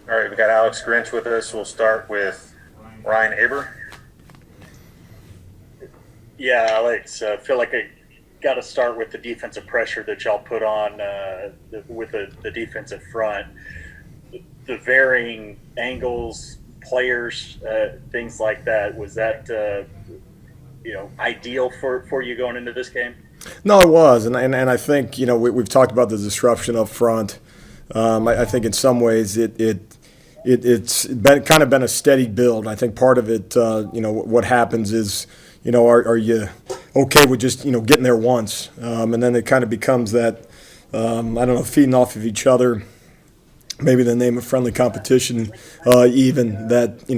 All right, we got Alex Grinch with us. We'll start with Ryan Aber. Yeah, Alex, I feel like I got to start with the defensive pressure that y'all put on with the defensive front. The varying angles, players, things like that. Was that ideal for you going into this game? No, it was, and I think we've talked about the disruption up front. I think in some ways it's been kind of been a steady build. I think part of it, what happens is, are you okay with just getting there once, and then it kind of becomes that I don't know, feeding off of each other. Maybe the name of friendly competition, even that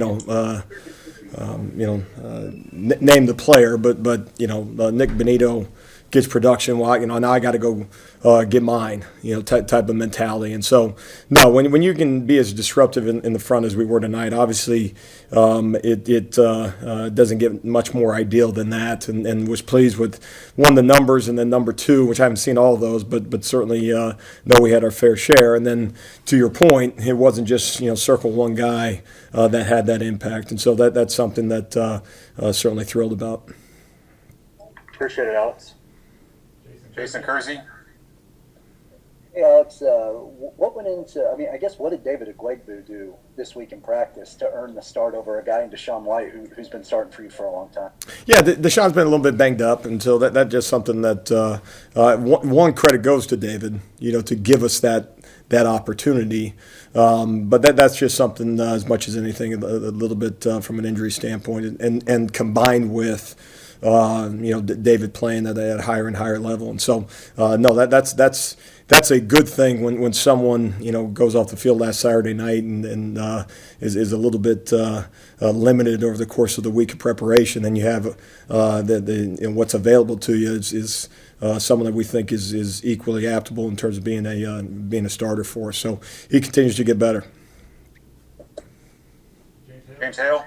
name the player, but Nick Bonitto gets production. Well, now I got to go get mine. Type of mentality. And so, no, when you can be as disruptive in the front as we were tonight, obviously it doesn't get much more ideal than that. And was pleased with one, the numbers, and then number two, which I haven't seen all of those, but certainly know we had our fair share. And then to your point, it wasn't just circle one guy that had that impact. And so that's something that certainly thrilled about. Appreciate it, Alex. Jason Kersey. Hey, Alex, what went into, I guess, what did David Agwegbu do this week in practice to earn the start over a guy in Deshaun White who's been starting for you for a long time? Yeah, Deshaun's been a little bit banged up, and so that's just something that one credit goes to David, to give us that opportunity. But that's just something, as much as anything, a little bit from an injury standpoint, and combined with David playing at a higher and higher level. And so, no, that's a good thing when someone goes off the field last Saturday night and is a little bit limited over the course of the week of preparation. And you have what's available to you is someone that we think is equally aptable in terms of being a starter for us. So he continues to get better. James Hale.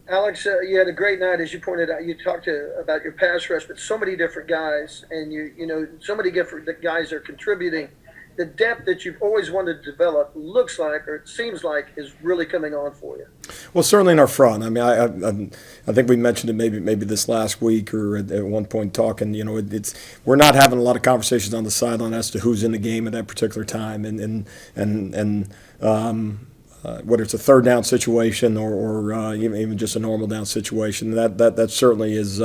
Alex, you had a great night, as you pointed out. You talked about your pass rush, but so many different guys, and so many different guys are contributing. The depth that you've always wanted to develop looks like, or it seems like, is really coming on for you. Well, certainly in our front. I think we mentioned it maybe this last week or at one point talking. We're not having a lot of conversations on the sideline as to who's in the game at that particular time, and whether it's a third down situation or even just a normal down situation, that certainly is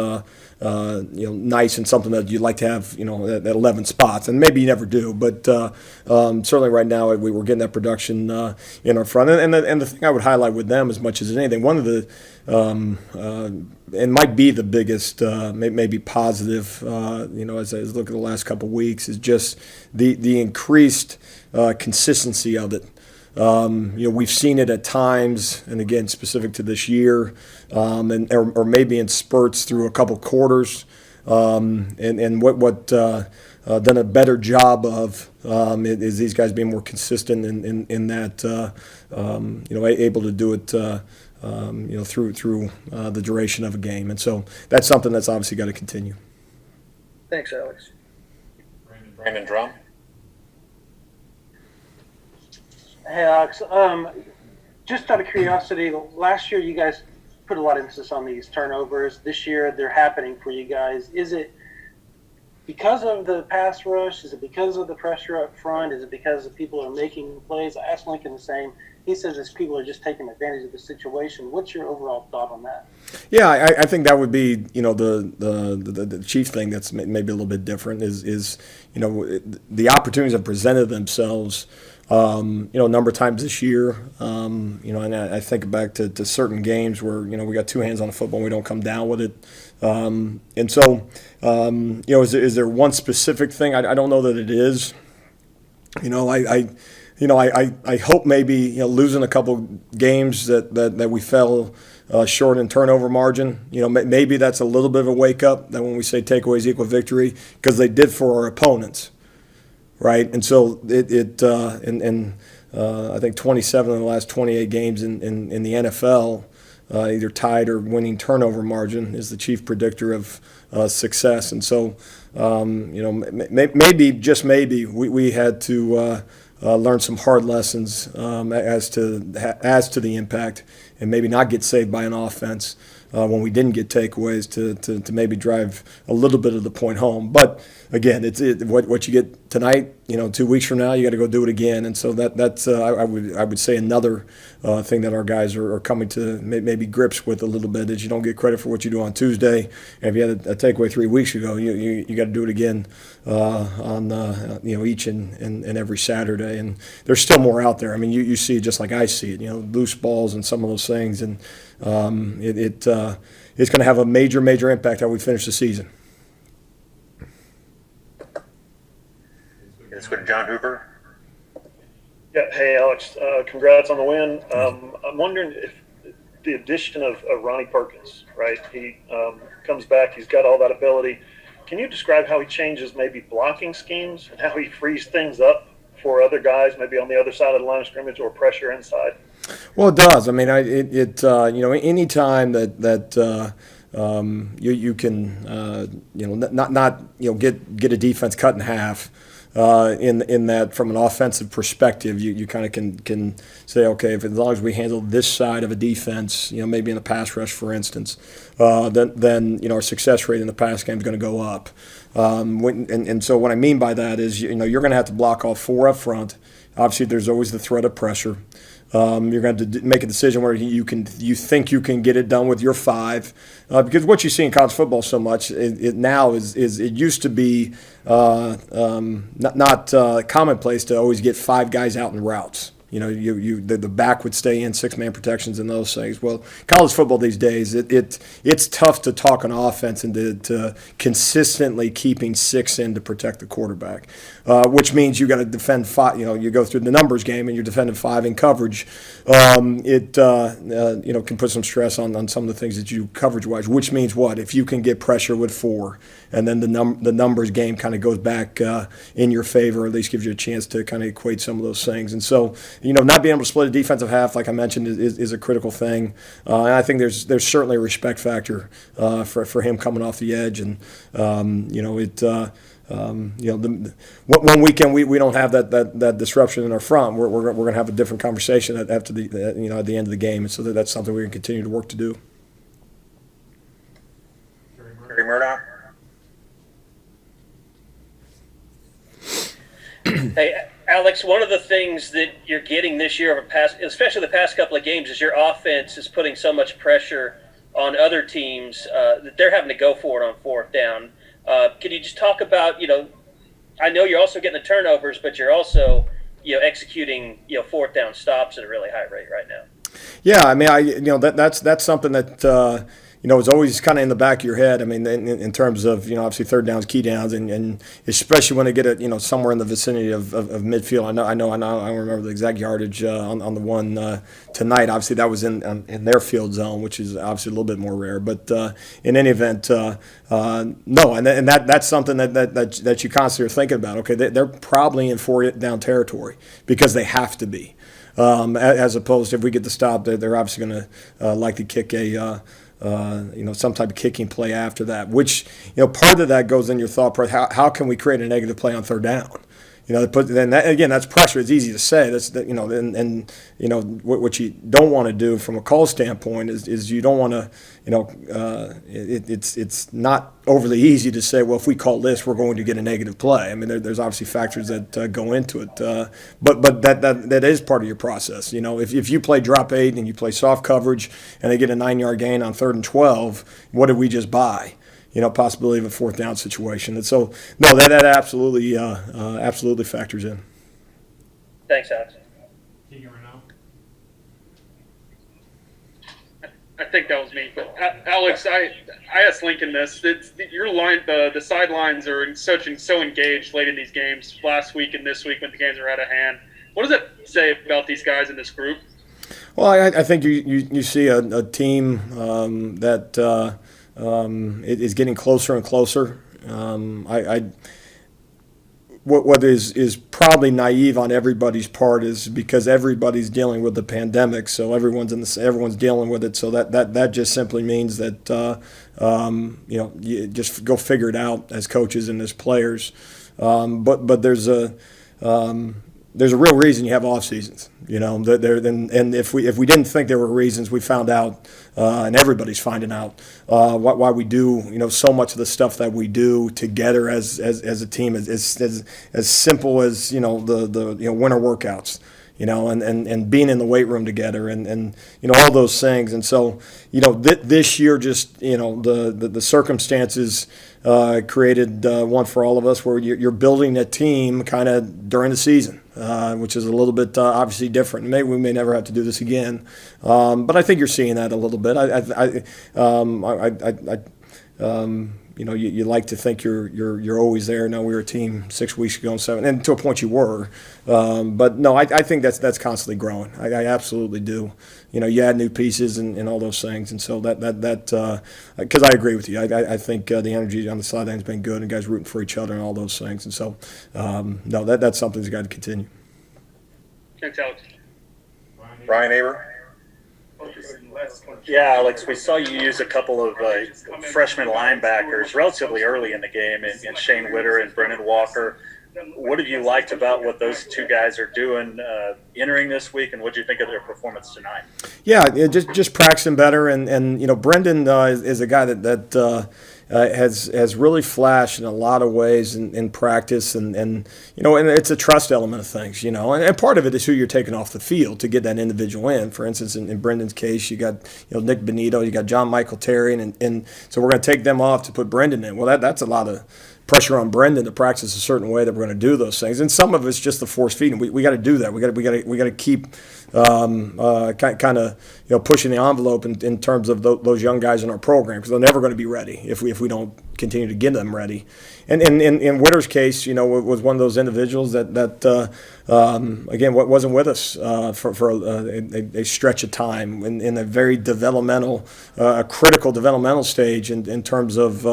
nice and something that you'd like to have at 11 spots, and maybe you never do, but certainly right now we were getting that production in our front, and the thing I would highlight with them as much as anything, one of the and might be the biggest maybe positive as I look at the last couple of weeks is just the increased consistency of it. We've seen it at times, and again, specific to this year, or maybe in spurts through a couple quarters, and what done a better job of is these guys being more consistent in that, able to do it, through the duration of a game, and so that's something that's obviously got to continue. Thanks, Alex. Brandon Drum. Hey, Alex. Just out of curiosity, last year you guys put a lot of emphasis on these turnovers. This year they're happening for you guys. Is it because of the pass rush? Is it because of the pressure up front? Is it because the people are making plays? I asked Lincoln the same. He says these people are just taking advantage of the situation. What's your overall thought on that? Yeah, I think that would be the chief thing that's maybe a little bit different is the opportunities that presented themselves. A number of times this year, and I think back to certain games where, we got two hands on the football and we don't come down with it. And so, is there one specific thing? I don't know that it is. I hope maybe, losing a couple games that we fell short in turnover margin, maybe that's a little bit of a wake up that when we say takeaways equal victory, because they did for our opponents. Right, and so I think 27 of the last 28 games in the NFL, either tied or winning turnover margin is the chief predictor of success. And so, maybe just maybe we had to learn some hard lessons as to the impact, and maybe not get saved by an offense when we didn't get takeaways to maybe drive a little bit of the point home. But again, what you get tonight. 2 weeks from now, you got to go do it again. And so that's I would say another thing that our guys are coming to maybe grips with a little bit is you don't get credit for what you do on Tuesday. And if you had a takeaway 3 weeks ago, you got to do it again on each and every Saturday. And there's still more out there. I mean, you see it just like I see it. Loose balls and some of those things, and it's going to have a major impact how we finish the season. Let's go to John Hooper. Yeah, hey Alex, congrats on the win. I'm wondering if the addition of Ronnie Perkins, right? He comes back, he's got all that ability. Can you describe how he changes maybe blocking schemes and how he frees things up for other guys, maybe on the other side of the line of scrimmage or pressure inside? Well, it does. I mean, any time that you can not get a defense cut in half. In that, from an offensive perspective, you kind of can say, okay, as long as we handle this side of a defense, maybe in the pass rush, for instance, then our success rate in the pass game is going to go up. And so what I mean by that is, you're going to have to block all four up front. Obviously, there's always the threat of pressure. You're going to have to make a decision where you think you can get it done with your five, because what you see in college football so much now is it used to be not commonplace to always get five guys out in routes. The back would stay in, six-man protections and those things. Well, college football these days, it's tough to talk an offense into consistently keeping six in to protect the quarterback, which means you got to defend five. You go through the numbers game and you're defending five in coverage. It can put some stress on some of the things that you coverage-wise. Which means what? If you can get pressure with four, and then the numbers game kind of goes back in your favor, or at least gives you a chance to kind of equate some of those things. And so, not being able to split a defensive half, like I mentioned, is a critical thing. And I think there's certainly a respect factor for him coming off the edge. And one weekend we don't have that disruption in our front. We're going to have a different conversation after at the end of the game. And so that's something we're going to continue to work to do. Gary Murdoch. Hey, Alex, one of the things that you're getting this year, especially the past couple of games, is your offense is putting so much pressure on other teams that they're having to go for it on fourth down. Can you just talk about, I know you're also getting the turnovers, but you're also, executing, fourth down stops at a really high rate right now. Yeah, I mean, that's something that it's always kind of in the back of your head. I mean, in terms of obviously third downs, key downs, and especially when they get it somewhere in the vicinity of midfield. I don't remember the exact yardage on the one tonight. Obviously, that was in their field zone, which is obviously a little bit more rare. But in any event, no, and that's something that you constantly are thinking about. Okay, they're probably in four down territory because they have to be. As opposed to if we get the stop, they're obviously going to likely kick some type of kicking play after that, which, part of that goes in your thought process. How can we create a negative play on third down? That's pressure. It's easy to say. What you don't want to do from a call standpoint is you don't want to, it's not overly easy to say, well, if we call this, we're going to get a negative play. I mean, there's obviously factors that go into it, but that is part of your process. If you play drop 8 and you play soft coverage and they get a 9-yard gain on 3rd and 12, what did we just buy? Possibility of a fourth down situation. And so, no, that absolutely factors in. Thanks, Alex. I think that was me. But Alex, I asked Lincoln this. Your line, the sidelines are so engaged late in these games, last week and this week when the games are out of hand. What does that say about these guys in this group? Well, I think you see a team that it is getting closer and closer. What is probably naive on everybody's part is because everybody's dealing with the pandemic, so everyone's dealing with it. So that just simply means that you just go figure it out as coaches and as players. But there's there's a real reason you have off seasons. And if we didn't think there were reasons, we found out, and everybody's finding out why we do so much of the stuff that we do together as a team, as simple as the winter workouts. And being in the weight room together and all those things. And so, this year just, the circumstances created one for all of us where you're building a team kind of during the season, which is a little bit obviously different. Maybe we may never have to do this again. But I think you're seeing that a little bit. You like to think you're always there. No, we were a team 6 weeks ago and 7, and to a point you were. But no, I think that's constantly growing. I absolutely do. You add new pieces and all those things, and so that because I agree with you. I think the energy on the sideline has been good, and guys rooting for each other and all those things, and so no, that's something that's got to continue. Thanks, Alex. Ryan Aber. Yeah, Alex, we saw you use a couple of freshman linebackers relatively early in the game in Shane Witter and Brennan Walker. What have you liked about what those two guys are doing entering this week, and what do you think of their performance tonight? Yeah, just practicing better, and Brendan is a guy that has really flashed in a lot of ways in practice, and it's a trust element of things, and part of it is who you're taking off the field to get that individual in. For instance, in Brendan's case, you got Nick Bonitto, you got John Michael Terry, and so we're going to take them off to put Brendan in. Well, that's a lot of pressure on Brendan to practice a certain way that we're going to do those things, and some of it's just the force feeding. We got to do that. We got to keep kind of pushing the envelope in terms of those young guys in our program, because they're never going to be ready if we don't continue to get them ready. And in Witter's case, was one of those individuals that again, wasn't with us for a stretch of time in a very developmental, critical developmental stage in terms of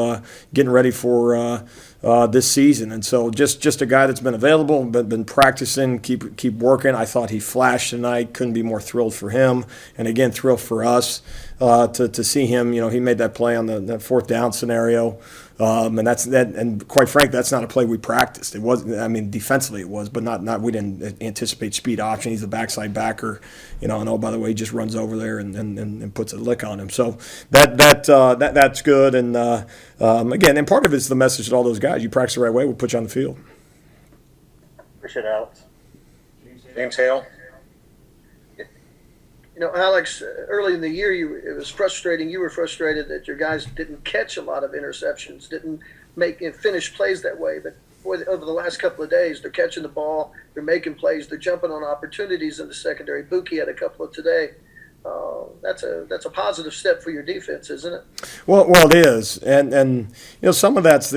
getting ready for this season. And so just a guy that's been available, been practicing, keep working. I thought he flashed tonight. Couldn't be more thrilled for him, and again thrilled for us to see him. He made that play on that fourth down scenario. And that's that. And quite frankly, that's not a play we practiced. It wasn't. I mean, defensively it was, but not. We didn't anticipate speed option. He's a backside backer, and oh, by the way, he just runs over there and puts a lick on him. So that's good. And again, and part of it's the message to all those guys. You practice the right way, we'll put you on the field. Appreciate it, Alex. James Hale. Alex, early in the year, it was frustrating. You were frustrated that your guys didn't catch a lot of interceptions, didn't make and finish plays that way. But over the last couple of days, they're catching the ball, they're making plays, they're jumping on opportunities in the secondary. Buki had a couple of today. That's a positive step for your defense, isn't it? Well, it is, and some of that's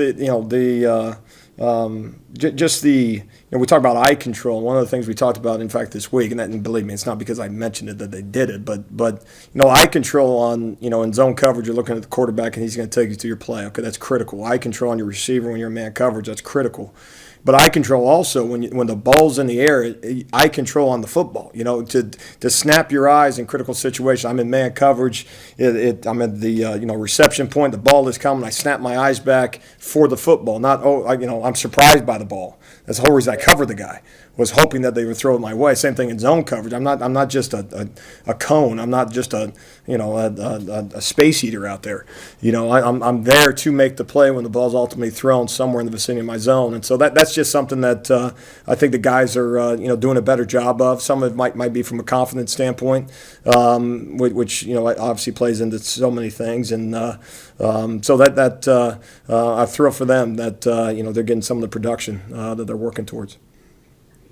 just the we talk about eye control. One of the things we talked about, in fact, this week, and believe me, it's not because I mentioned it that they did it, but eye control on in zone coverage, you're looking at the quarterback and he's going to take you to your play. Okay, that's critical. Eye control on your receiver when you're in man coverage, that's critical. But eye control also when the ball's in the air, eye control on the football. To snap your eyes in critical situations. I'm in man coverage. I'm at the reception point. The ball is coming. I snap my eyes back for the football. Not I'm surprised by the ball. That's the whole reason I covered the guy. Was hoping that they would throw it my way. Same thing in zone coverage. I'm not just a cone. I'm not just a space eater out there. I'm there to make the play when the ball's ultimately thrown somewhere in the vicinity of my zone. And so that's just something that I think the guys are doing a better job of. Some of it might be from a confidence standpoint, which obviously plays into so many things. And so that I thrill for them that they're getting some of the production that they're working towards.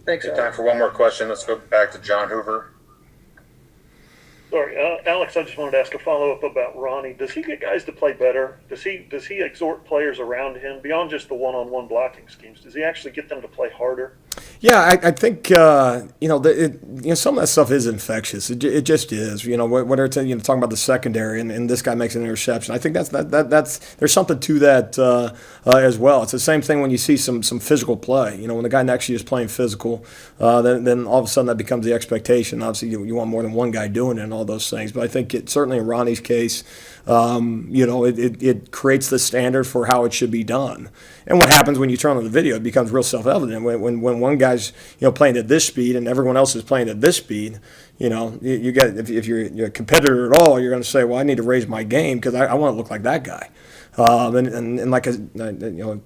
Thanks. Time for one more question. Let's go back to John Hoover. Sorry, Alex, I just wanted to ask a follow-up about Ronnie. Does he get guys to play better? Does he exhort players around him beyond just the one-on-one blocking schemes? Does he actually get them to play harder? Yeah, I think some of that stuff is infectious. It just is. Whether it's talking about the secondary and this guy makes an interception, I think that's there's something to that as well. It's the same thing when you see some physical play. When the guy next to you is playing physical, then all of a sudden that becomes the expectation. Obviously, you want more than one guy doing it and all those things. But I think certainly in Ronnie's case, it creates the standard for how it should be done. And what happens when you turn on the video, it becomes real self-evident when one guy's playing at this speed and everyone else is playing at this speed, you got if you're a competitor at all, you're going to say, well, I need to raise my game because I want to look like that guy. And like I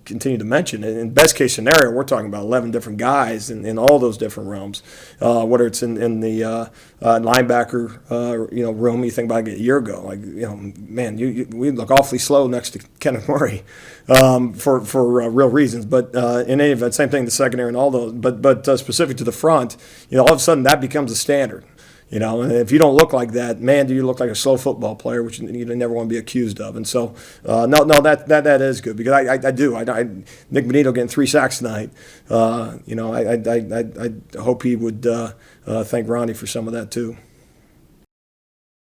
continue to mention, in best case scenario, we're talking about 11 different guys in all those different realms. Whether it's in the linebacker room, you think about it a year ago, like man, we look awfully slow next to Kenneth Murray for real reasons. But in any event, same thing the secondary and all those. But specific to the front, all of a sudden that becomes a standard. And if you don't look like that, man, do you look like a slow football player, which you never want to be accused of. And so, that is good because I do. Nick Bonitto getting 3 sacks tonight. I hope he would thank Ronnie for some of that too.